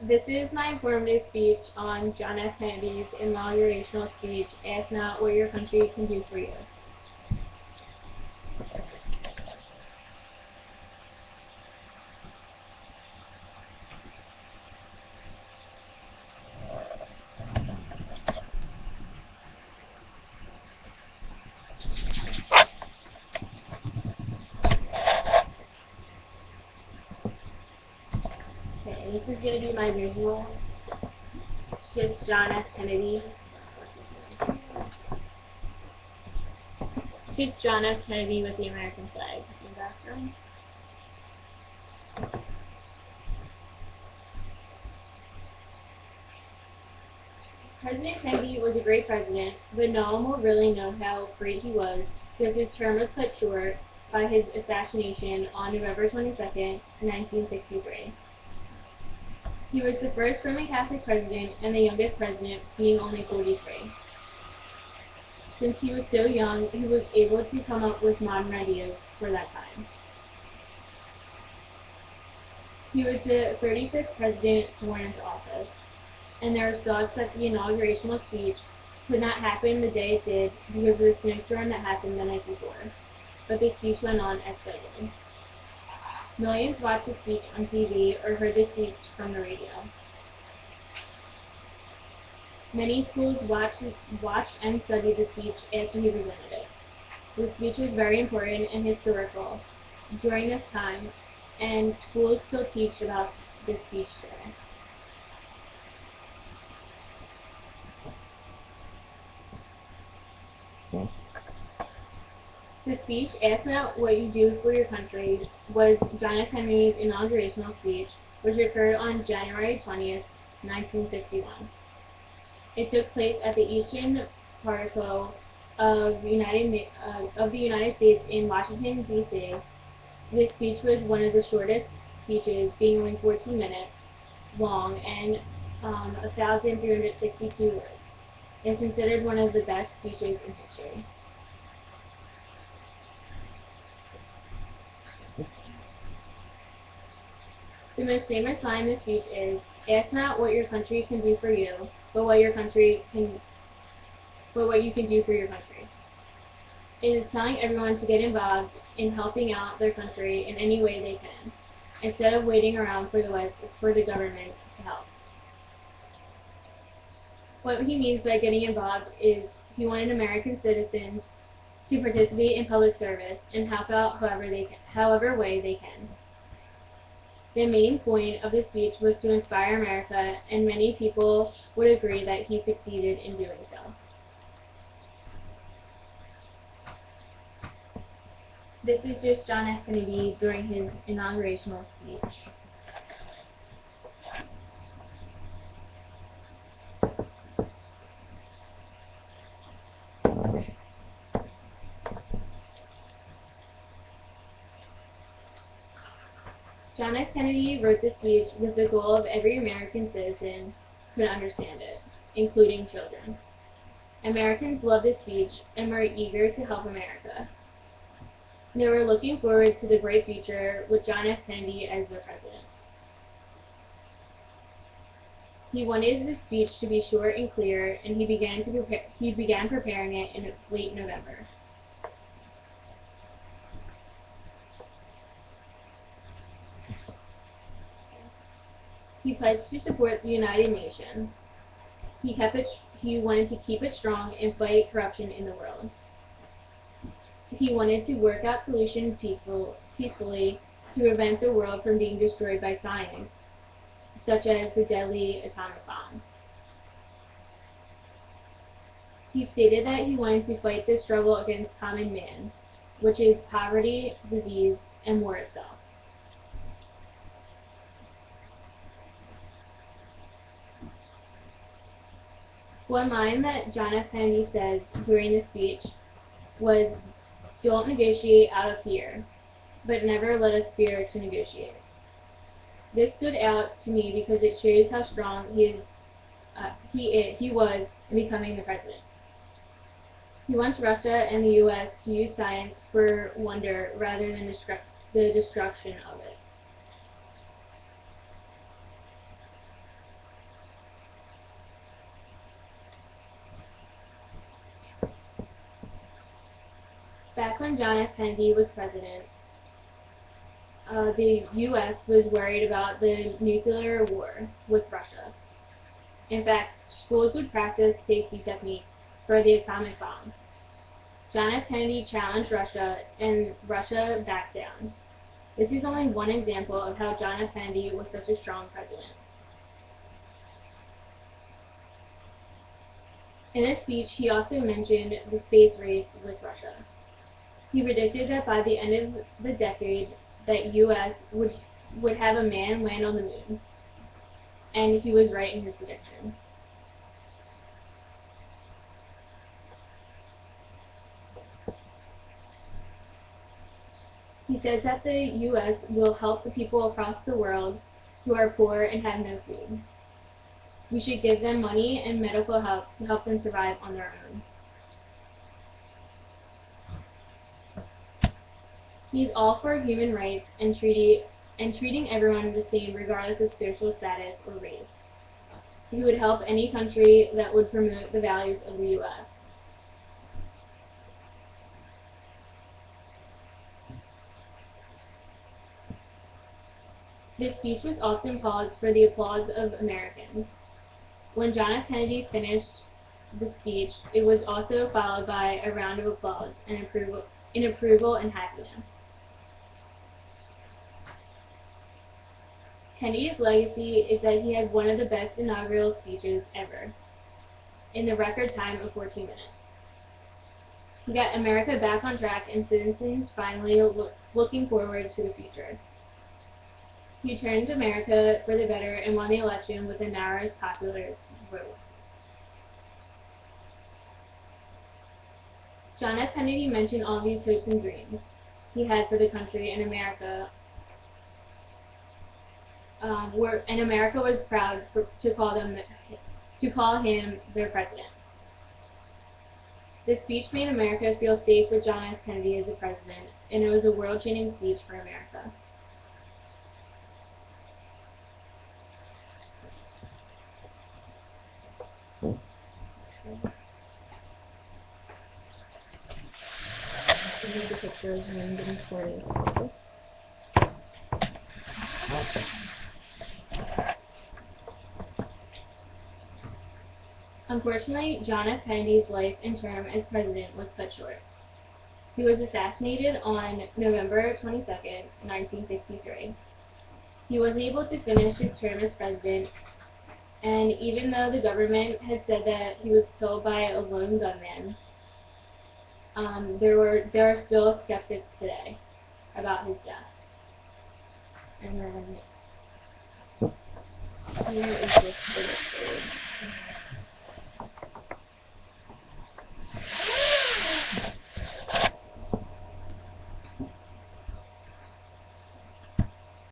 This is my informative speech on John F. Kennedy's inaugurational speech, Ask Not What Your Country Can Do For You. Okay, this is going to be my visual. It's just John F. Kennedy. It's just John F. Kennedy with the American flag in the background. President Kennedy was a great president, but no one will really know how great he was because his term was cut short by his assassination on November 22nd, 1963. He was the first Roman Catholic president and the youngest president, being only 43. Since he was so young, he was able to come up with modern ideas for that time. He was the 35th president sworn into office, and there was thoughts that the inaugurational speech could not happen the day it did because of the snowstorm that happened the night before, but the speech went on as scheduled. Millions watched the speech on TV or heard the speech from the radio. Many schools watched and studied the speech after he presented it. The speech was very important and historical during this time, and schools still teach about this speech today. The speech, Ask Not What You Do for Your Country, was John F. Kennedy's inaugurational speech, which occurred on January 20th, 1961. It took place at the Eastern Particle of the United States in Washington, D.C. This speech was one of the shortest speeches, being only 14 minutes long and 1,362 words. It is considered one of the best speeches in history. The most famous line in the speech is, "Ask not what your country can do for you, but what you can do for your country." It is telling everyone to get involved in helping out their country in any way they can, instead of waiting around for the government to help. What he means by getting involved is he wanted American citizens to participate in public service and help out however way they can. The main point of the speech was to inspire America, and many people would agree that he succeeded in doing so. This is just John F. Kennedy during his inaugurational speech. John F. Kennedy wrote the speech with the goal of every American citizen could understand it, including children. Americans loved the speech and were eager to help America. They were looking forward to the bright future with John F. Kennedy as their president. He wanted the speech to be short and clear, and he began preparing it in late November. He pledged to support the United Nations. He wanted to keep it strong and fight corruption in the world. He wanted to work out solutions peacefully to prevent the world from being destroyed by science, such as the deadly atomic bomb. He stated that he wanted to fight the struggle against common man, which is poverty, disease, and war itself. One line that John F. Kennedy said during the speech was, "Don't negotiate out of fear, but never let us fear to negotiate." This stood out to me because it shows how strong he was in becoming the president. He wants Russia and the U.S. to use science for wonder rather than the destruction of it. Back when John F. Kennedy was president, the U.S. was worried about the nuclear war with Russia. In fact, schools would practice safety techniques for the atomic bomb. John F. Kennedy challenged Russia, and Russia backed down. This is only one example of how John F. Kennedy was such a strong president. In his speech, he also mentioned the space race with Russia. He predicted that by the end of the decade, that U.S. would have a man land on the moon, and he was right in his prediction. He says that the U.S. will help the people across the world who are poor and have no food. We should give them money and medical help to help them survive on their own. He's all for human rights and treating everyone the same regardless of social status or race. He would help any country that would promote the values of the U.S. This speech was often paused for the applause of Americans. When John F. Kennedy finished the speech, it was also followed by a round of applause and approval and happiness. Kennedy's legacy is that he had one of the best inaugural speeches ever, in the record time of 14 minutes. He got America back on track and citizens finally looking forward to the future. He turned America for the better and won the election with the narrowest popular vote. John F. Kennedy mentioned all these hopes and dreams he had for the country and America, and America was proud to call him their president. This speech made America feel safe with John F. Kennedy as the president, and it was a world-changing speech for America. These are the pictures and I'm getting spoiled. Unfortunately, John F. Kennedy's life and term as president was cut short. He was assassinated on November 22, 1963. He wasn't able to finish his term as president, and even though the government had said that he was killed by a lone gunman, there are still skeptics today about his death. And then here is this photo.